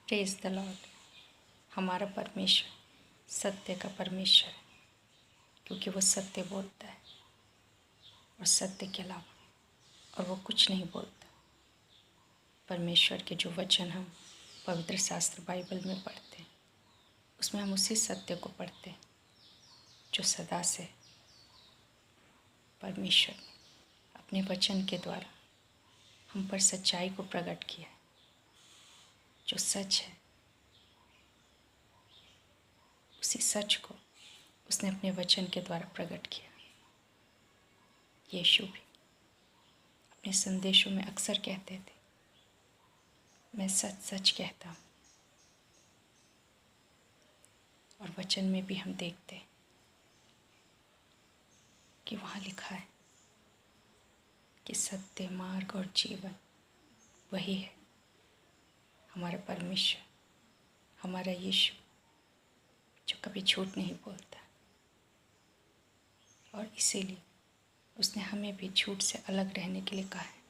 Praise the Lord. हमारा परमेश्वर सत्य का परमेश्वर है, क्योंकि वो सत्य बोलता है और सत्य के अलावा और वो कुछ नहीं बोलता। परमेश्वर के जो वचन हम पवित्र शास्त्र बाइबल में पढ़ते हैं, उसमें हम उसी सत्य को पढ़ते हैं जो सदा से परमेश्वर ने अपने वचन के द्वारा हम पर सच्चाई को प्रकट किया है। जो सच है, उसी सच को उसने अपने वचन के द्वारा प्रकट किया। यीशु भी अपने संदेशों में अक्सर कहते थे, मैं सच सच कहता हूँ। और वचन में भी हम देखते हैं कि वहाँ लिखा है कि सत्य, मार्ग और जीवन वही है, हमारा परमेश्वर, हमारा यीशु, जो कभी झूठ नहीं बोलता। और इसीलिए उसने हमें भी झूठ से अलग रहने के लिए कहा है,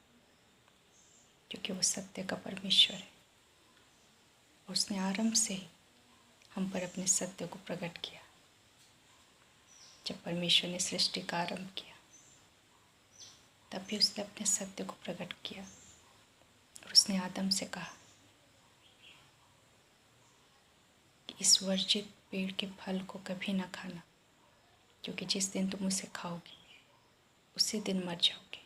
क्योंकि वो सत्य का परमेश्वर है। और उसने आरंभ से ही हम पर अपने सत्य को प्रकट किया। जब परमेश्वर ने सृष्टि का आरंभ किया, तब भी उसने अपने सत्य को प्रकट किया। और उसने आदम से कहा कि इस वर्जित पेड़ के फल को कभी ना खाना, क्योंकि जिस दिन तुम उसे खाओगे उसी दिन मर जाओगे।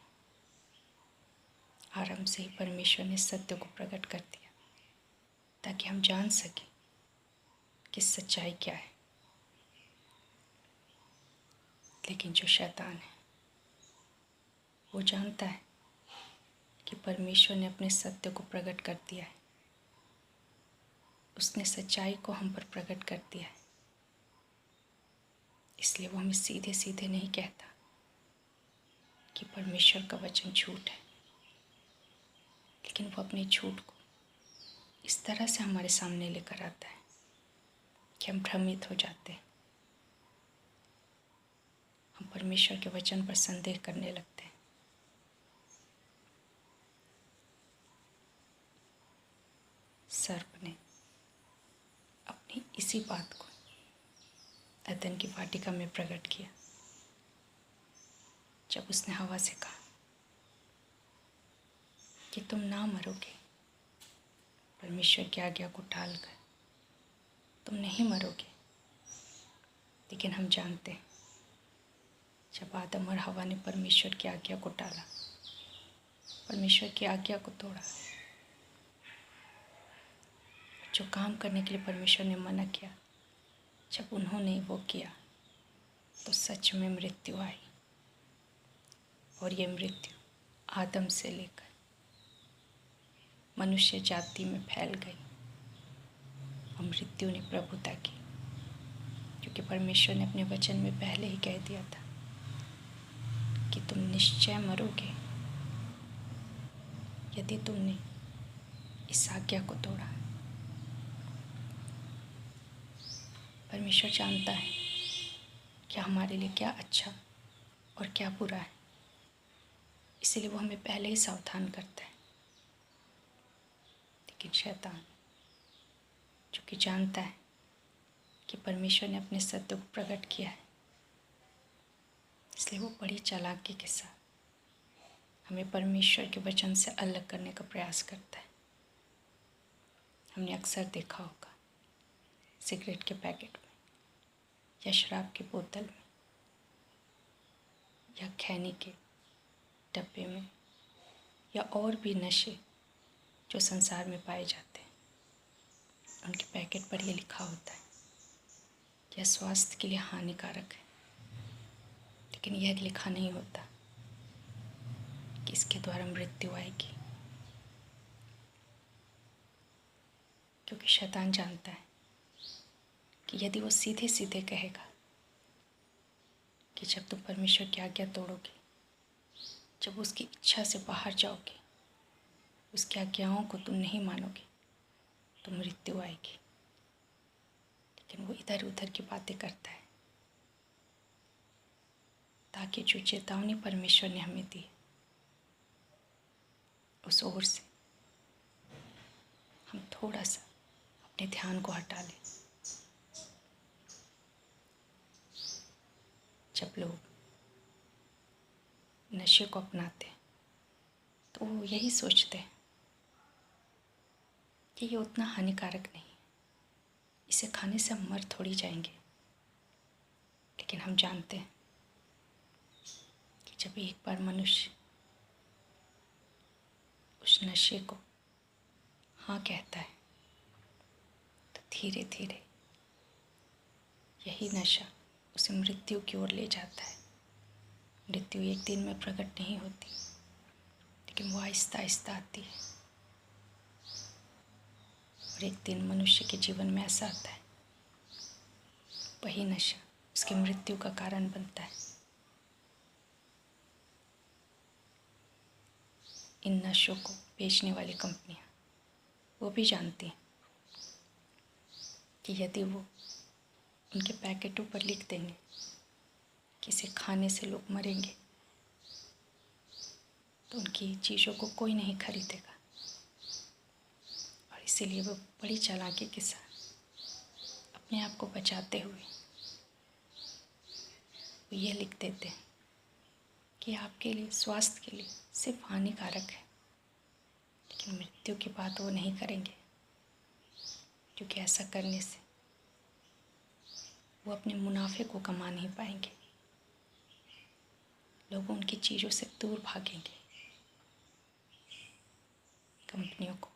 आरंभ से ही परमेश्वर ने सत्य को प्रकट कर दिया, ताकि हम जान सकें कि सच्चाई क्या है। लेकिन जो शैतान है, वो जानता है कि परमेश्वर ने अपने सत्य को प्रकट कर दिया है, उसने सच्चाई को हम पर प्रकट कर दिया है। इसलिए वो हमें सीधे सीधे नहीं कहता कि परमेश्वर का वचन झूठ है, लेकिन वो अपनी झूठ को इस तरह से हमारे सामने लेकर आता है कि हम भ्रमित हो जाते हैं। हम परमेश्वर के वचन पर संदेह करने लगते हैं। सर्प ने अपनी इसी बात को अदन की वाटिका में प्रकट किया, जब उसने हवा से कहा कि तुम ना मरोगे। परमेश्वर की आज्ञा को टालकर तुम नहीं मरोगे। लेकिन हम जानते हैं, जब आदम और हवा ने परमेश्वर की आज्ञा को टाला, परमेश्वर की आज्ञा को तोड़ा, जो काम करने के लिए परमेश्वर ने मना किया, जब उन्होंने वो किया, तो सच में मृत्यु आई। और ये मृत्यु आदम से लेकर मनुष्य जाति में फैल गई। और मृत्यु ने प्रभुता की, क्योंकि परमेश्वर ने अपने वचन में पहले ही कह दिया था कि तुम निश्चय मरोगे यदि तुमने इस आज्ञा को तोड़ा। परमेश्वर जानता है कि हमारे लिए क्या अच्छा और क्या बुरा है, इसीलिए वो हमें पहले ही सावधान करता है। लेकिन शैतान, जो कि जानता है कि परमेश्वर ने अपने सत्य को प्रकट किया है, इसलिए वो बड़ी चालाकी के साथ हमें परमेश्वर के वचन से अलग करने का प्रयास करता है। हमने अक्सर देखा होगा, सिगरेट के पैकेट में या शराब की बोतल में या खैनी के डब्बे में या और भी नशे जो संसार में पाए जाते हैं, उनके पैकेट पर ये लिखा होता है कि यह स्वास्थ्य के लिए हानिकारक है। लेकिन यह लिखा नहीं होता कि इसके द्वारा मृत्यु आएगी, क्योंकि शैतान जानता है कि यदि वो सीधे सीधे कहेगा कि जब तुम परमेश्वर की आज्ञा तोड़ोगे, जब उसकी इच्छा से बाहर जाओगे, उसकी आज्ञाओं को तुम नहीं मानोगे, तो मृत्यु आएगी। लेकिन वो इधर उधर की बातें करता है, ताकि जो चेतावनी परमेश्वर ने हमें दी, उस ओर से हम थोड़ा सा अपने ध्यान को हटा लें। जब लोग नशे को अपनाते हैं तो वो यही सोचते हैं कि ये उतना हानिकारक नहीं, इसे खाने से हम मर थोड़ी जाएंगे। लेकिन हम जानते हैं कि जब एक बार मनुष्य उस नशे को हाँ कहता है तो धीरे धीरे यही नशा उसे मृत्यु की ओर ले जाता है। मृत्यु एक दिन में प्रकट नहीं होती, लेकिन वो आहिस्ता आहिस्ता आती है। और एक दिन मनुष्य के जीवन में ऐसा आता है, वही नशा उसकी मृत्यु का कारण बनता है। इन नशों को बेचने वाली कंपनियां वो भी जानती हैं कि यदि वो उनके पैकेटों पर लिख देंगे कि इसे खाने से लोग मरेंगे तो उनकी चीज़ों को कोई नहीं खरीदेगा। और इसीलिए वो बड़ी चालाकी के साथ अपने आप को बचाते हुए वो ये लिख देते हैं कि आपके लिए, स्वास्थ्य के लिए सिर्फ हानिकारक है, लेकिन मृत्यु की बात वो नहीं करेंगे, क्योंकि ऐसा करने से वो अपने मुनाफे को कमा नहीं पाएंगे। लोग उनकी चीज़ों से दूर भागेंगे। कंपनियों को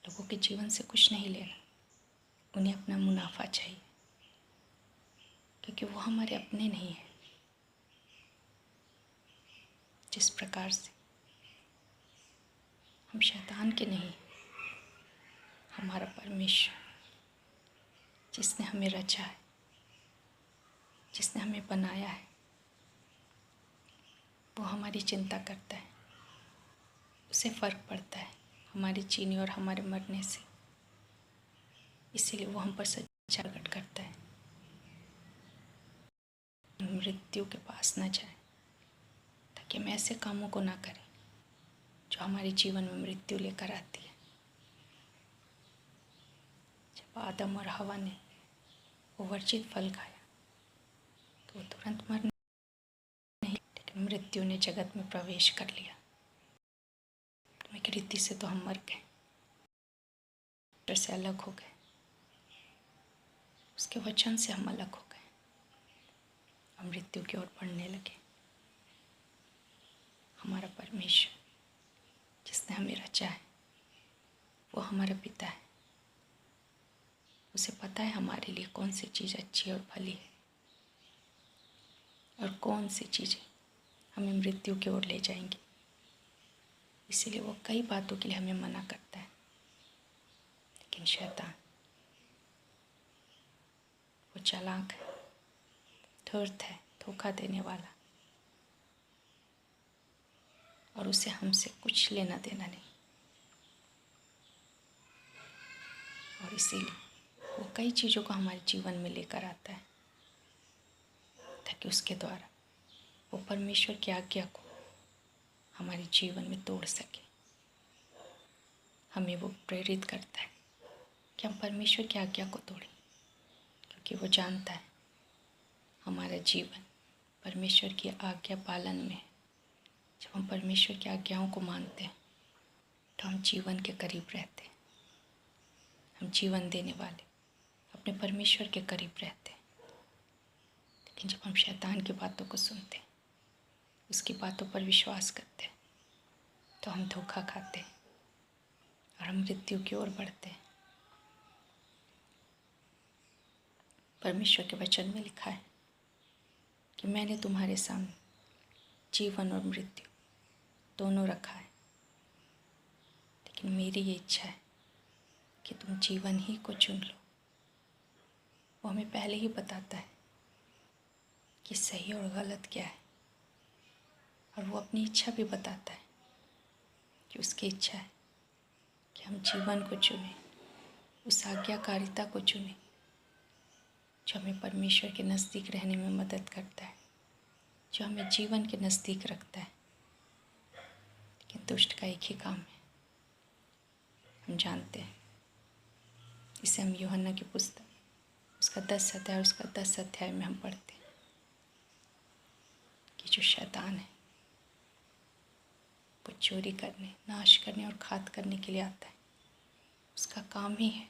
लोगों के जीवन से कुछ नहीं लेना, उन्हें अपना मुनाफा चाहिए, क्योंकि वो हमारे अपने नहीं हैं। जिस प्रकार से हम शैतान के नहीं, हमारा परमेश्वर जिसने हमें रचा है, जिसने हमें बनाया है, वो हमारी चिंता करता है। उसे फ़र्क पड़ता है हमारी जीने और हमारे मरने से। इसीलिए वो हम पर सच्चा प्रकट करता है, मृत्यु के पास न जाए, ताकि हम ऐसे कामों को ना करें जो हमारे जीवन में मृत्यु लेकर आती है। जब आदम और हवा ने वो वर्जित फल खाया तो वो तुरंत मर नहीं, लेकिन मृत्यु ने जगत में प्रवेश कर लिया। एक रीति से तो हम मर गए, से अलग हो गए, उसके वचन से हम अलग हो गए, हम मृत्यु की ओर बढ़ने लगे। हमारा परमेश्वर जिसने हमें रचा है वो हमारा पिता है। उसे पता है हमारे लिए कौन सी चीज़ अच्छी और भली है और कौन सी चीज़ें हमें मृत्यु की ओर ले जाएंगी। इसीलिए वो कई बातों के लिए हमें मना करता है। लेकिन शैतान वो चालाक है, धूर्त है, धोखा देने वाला, और उसे हमसे कुछ लेना देना नहीं। और इसीलिए वो कई चीज़ों को हमारे जीवन में लेकर आता है, ताकि उसके द्वारा वो परमेश्वर की आज्ञा को हमारे जीवन में तोड़ सके। हमें वो प्रेरित करता है कि हम परमेश्वर की आज्ञा को तोड़ें, क्योंकि वो जानता है हमारा जीवन परमेश्वर की आज्ञा पालन में है। जब हम परमेश्वर की आज्ञाओं को मानते हैं तो हम जीवन के करीब रहते हैं। हम जीवन देने वाले अपने परमेश्वर के करीब रहते हैं। लेकिन जब हम शैतान की बातों को सुनते हैं, उसकी बातों पर विश्वास करते हैं, तो हम धोखा खाते हैं और हम मृत्यु की ओर बढ़ते हैं। परमेश्वर के वचन में लिखा है कि मैंने तुम्हारे सामने जीवन और मृत्यु दोनों रखा है, लेकिन मेरी ये इच्छा है कि तुम जीवन ही को चुन लो। वो हमें पहले ही बताता है कि सही और गलत क्या है, और वो अपनी इच्छा भी बताता है कि उसकी इच्छा है कि हम जीवन को चुनें, उस आज्ञाकारिता को चुनें जो हमें परमेश्वर के नज़दीक रहने में मदद करता है, जो हमें जीवन के नज़दीक रखता है। लेकिन दुष्ट का एक ही काम है, हम जानते हैं इसे हम यूहन्ना की पुस्तक उसका 10 अध्याय और उसका 10 अध्याय में हम पढ़ते हैं कि जो शैतान है वो चोरी करने, नाश करने और घात करने के लिए आता है। उसका काम ही है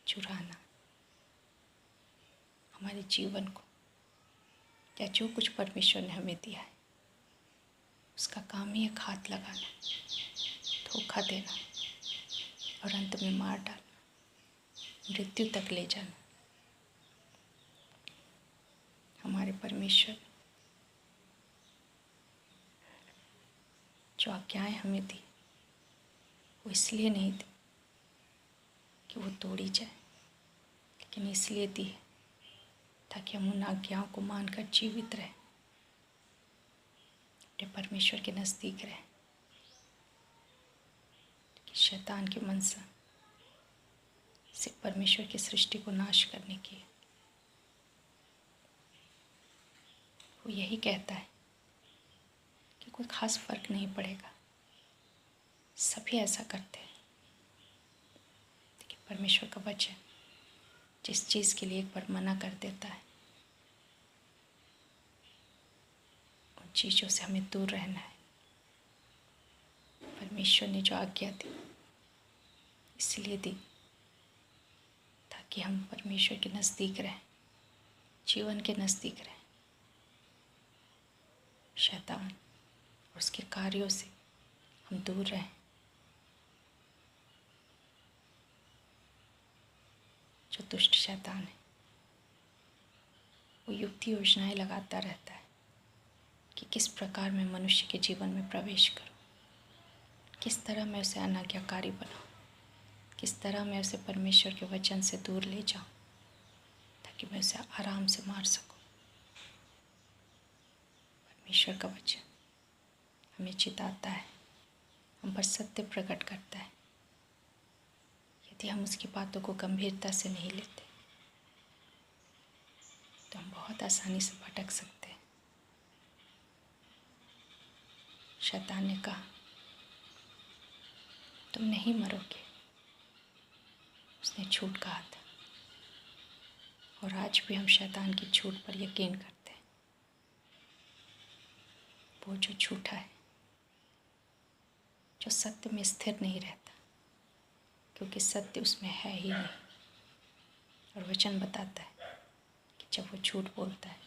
चुराना हमारे जीवन को, या जो कुछ परमेश्वर ने हमें दिया है उसका काम ही है घात लगाना, धोखा देना और अंत में मार डालना, मृत्यु तक ले जाना। हमारे परमेश्वर जो आज्ञाएं हमें दी वो इसलिए नहीं दी कि वो तोड़ी जाए, लेकिन इसलिए दी है ताकि हम उन आज्ञाओं को मानकर जीवित रहें, अपने परमेश्वर के नज़दीक रहें। कि शैतान की मनसा सिर्फ परमेश्वर की सृष्टि को नाश करने की है। वो यही कहता है कि कोई खास फर्क नहीं पड़ेगा, सभी ऐसा करते हैं, लेकिन परमेश्वर का वचन जिस चीज़ के लिए एक बार मना कर देता है उन चीज़ों से हमें दूर रहना है। परमेश्वर ने जो आज्ञा दी इसलिए दी ताकि हम परमेश्वर के नज़दीक रहें, जीवन के नज़दीक रहें। शैतान और उसके कार्यों से हम दूर रहें। जो दुष्ट शैतान है वो युक्ति योजनाएं लगाता रहता है कि किस प्रकार मैं मनुष्य के जीवन में प्रवेश करूं, किस तरह मैं उसे अनाज्ञाकारी बनाऊं, किस तरह मैं उसे परमेश्वर के वचन से दूर ले जाऊं ताकि मैं उसे आराम से मार सकूं। परमेश्वर का वचन हमें चिताता है, हम पर सत्य प्रकट करता है। यदि हम उसकी बातों को गंभीरता से नहीं लेते तो हम बहुत आसानी से भटक सकते हैं। शैतान ने कहा तुम नहीं मरोगे, उसने झूठ कहा था। और आज भी हम शैतान की झूठ पर यकीन करते हैं। वो जो झूठा है, जो सत्य में स्थिर नहीं रहता, क्योंकि सत्य उसमें है ही नहीं। और वचन बताता है कि जब वो झूठ बोलता है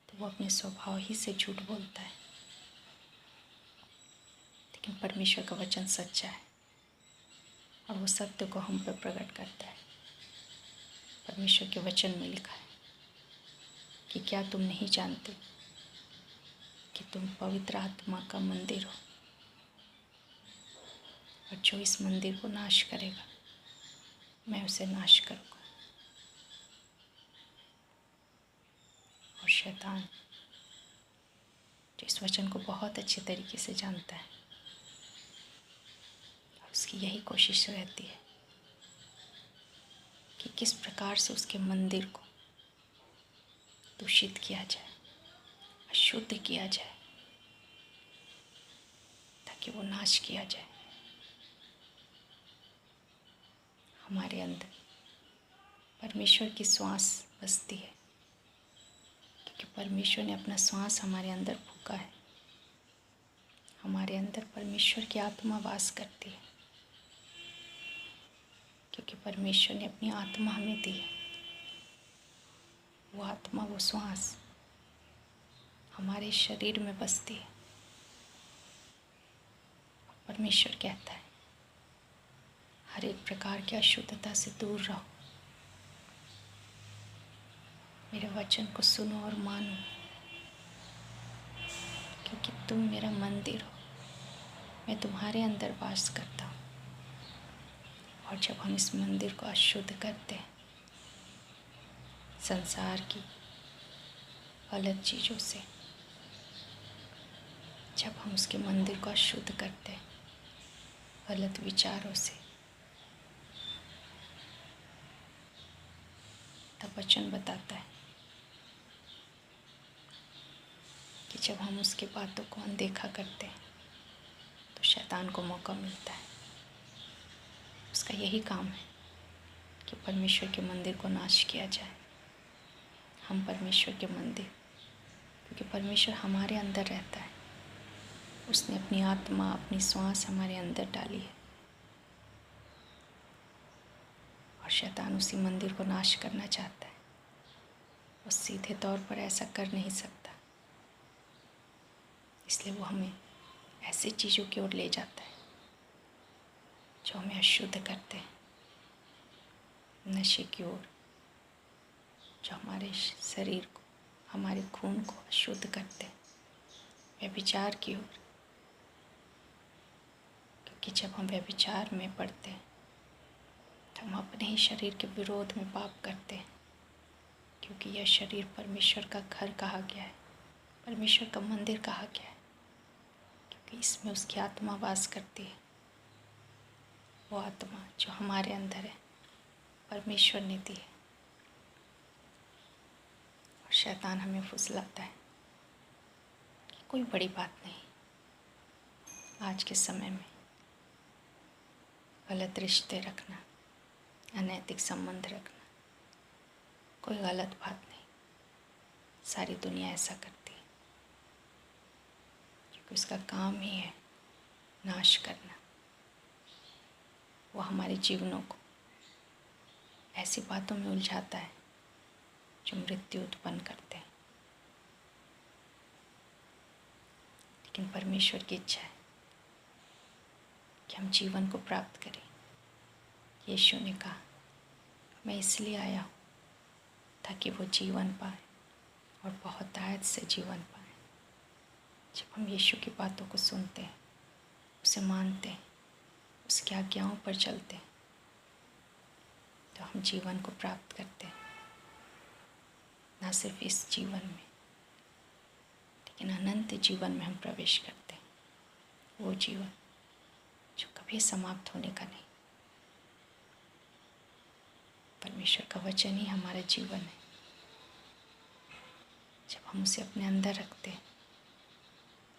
तो वो अपने स्वभाव ही से झूठ बोलता है। लेकिन परमेश्वर का वचन सच्चा है और वो सत्य को हम पर प्रकट करता है। परमेश्वर के वचन में लिखा है कि क्या तुम नहीं जानते कि तुम पवित्र आत्मा का मंदिर हो, और जो इस मंदिर को नाश करेगा मैं उसे नाश करूँगा। और शैतान जो इस वचन को बहुत अच्छे तरीके से जानता है, उसकी यही कोशिश रहती है कि किस प्रकार से उसके मंदिर को दूषित किया जाए, अशुद्ध किया जाए, ताकि वो नाश किया जाए। हमारे अंदर परमेश्वर की श्वास बसती है, क्योंकि परमेश्वर ने अपना श्वास हमारे अंदर फूंका है। हमारे अंदर परमेश्वर की आत्मा वास करती है, क्योंकि परमेश्वर ने अपनी आत्मा हमें दी है। वो आत्मा, वो श्वास हमारे शरीर में बसती है। परमेश्वर कहता है हर एक प्रकार की अशुद्धता से दूर रहो, मेरे वचन को सुनो और मानो, क्योंकि तुम मेरा मंदिर हो, मैं तुम्हारे अंदर वास करता हूँ। और जब हम इस मंदिर को अशुद्ध करते हैं संसार की गलत चीज़ों से, जब हम उसके मंदिर को अशुद्ध करते हैं गलत विचारों से, तब वचन बताता है कि जब हम उसके बातों को अनदेखा करते हैं तो शैतान को मौका मिलता है उसका यही काम है कि परमेश्वर के मंदिर को नाश किया जाए। हम परमेश्वर के मंदिर, क्योंकि परमेश्वर हमारे अंदर रहता है, उसने अपनी आत्मा, अपनी श्वास हमारे अंदर डाली है, और शैतान उसी मंदिर को नाश करना चाहता है। वो सीधे तौर पर ऐसा कर नहीं सकता, इसलिए वो हमें ऐसी चीज़ों की ओर ले जाता है जो हमें अशुद्ध करते हैं, नशे की ओर, जो हमारे शरीर को, हमारे खून को अशुद्ध करते हैं, व्यभिचार की ओर, क्योंकि जब हम व्यभिचार में पड़ते हैं तो हम अपने ही शरीर के विरोध में पाप करते हैं, क्योंकि यह शरीर परमेश्वर का घर कहा गया है, परमेश्वर का मंदिर कहा गया है, क्योंकि इसमें उसकी आत्मा वास करती है। वो आत्मा जो हमारे अंदर है परमेश्वर ने दी है, और शैतान हमें फुसलाता है कि कोई बड़ी बात नहीं, आज के समय में गलत रिश्ते रखना, अनैतिक संबंध रखना कोई गलत बात नहीं, सारी दुनिया ऐसा करती है, क्योंकि उसका काम ही है नाश करना। वो हमारे जीवनों को ऐसी बातों में उलझाता है जो मृत्यु उत्पन्न करते हैं, लेकिन परमेश्वर की इच्छा है कि हम जीवन को प्राप्त करें। यीशु ने कहा, मैं इसलिए आया हूँ ताकि वो जीवन पाए और बहुतायत से जीवन पाए। जब हम यीशु की बातों को सुनते हैं, उसे मानते हैं, उसकी आज्ञाओं पर चलते हैं, तो हम जीवन को प्राप्त करते हैं, ना सिर्फ इस जीवन में, लेकिन अनंत जीवन में हम प्रवेश करते हैं। वो जीवन जो कभी समाप्त होने का नहीं। परमेश्वर का वचन ही हमारा जीवन है। जब हम उसे अपने अंदर रखते हैं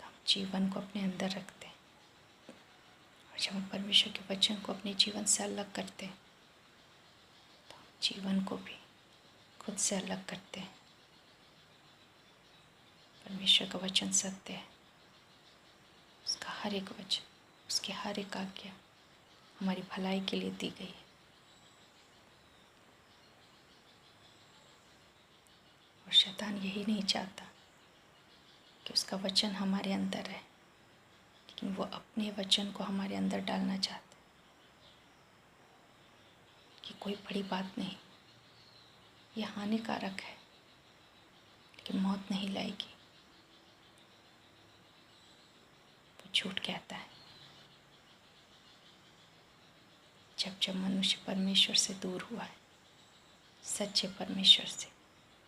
तो हम जीवन को अपने अंदर रखते हैं, और जब हम परमेश्वर के वचन को अपने जीवन से अलग करते हैं तो हम जीवन को भी खुद से अलग करते हैं। परमेश्वर का वचन सत्य है, उसका हर एक वचन, उसकी हर एक आज्ञा हमारी भलाई के लिए दी गई है। और शैतान यही नहीं चाहता कि उसका वचन हमारे अंदर है, लेकिन वो अपने वचन को हमारे अंदर डालना चाहता है कि कोई बड़ी बात नहीं, यह हानिकारक है लेकिन मौत नहीं लाएगी। वो झूठ कहता है। जब जब मनुष्य परमेश्वर से दूर हुआ है, सच्चे परमेश्वर से,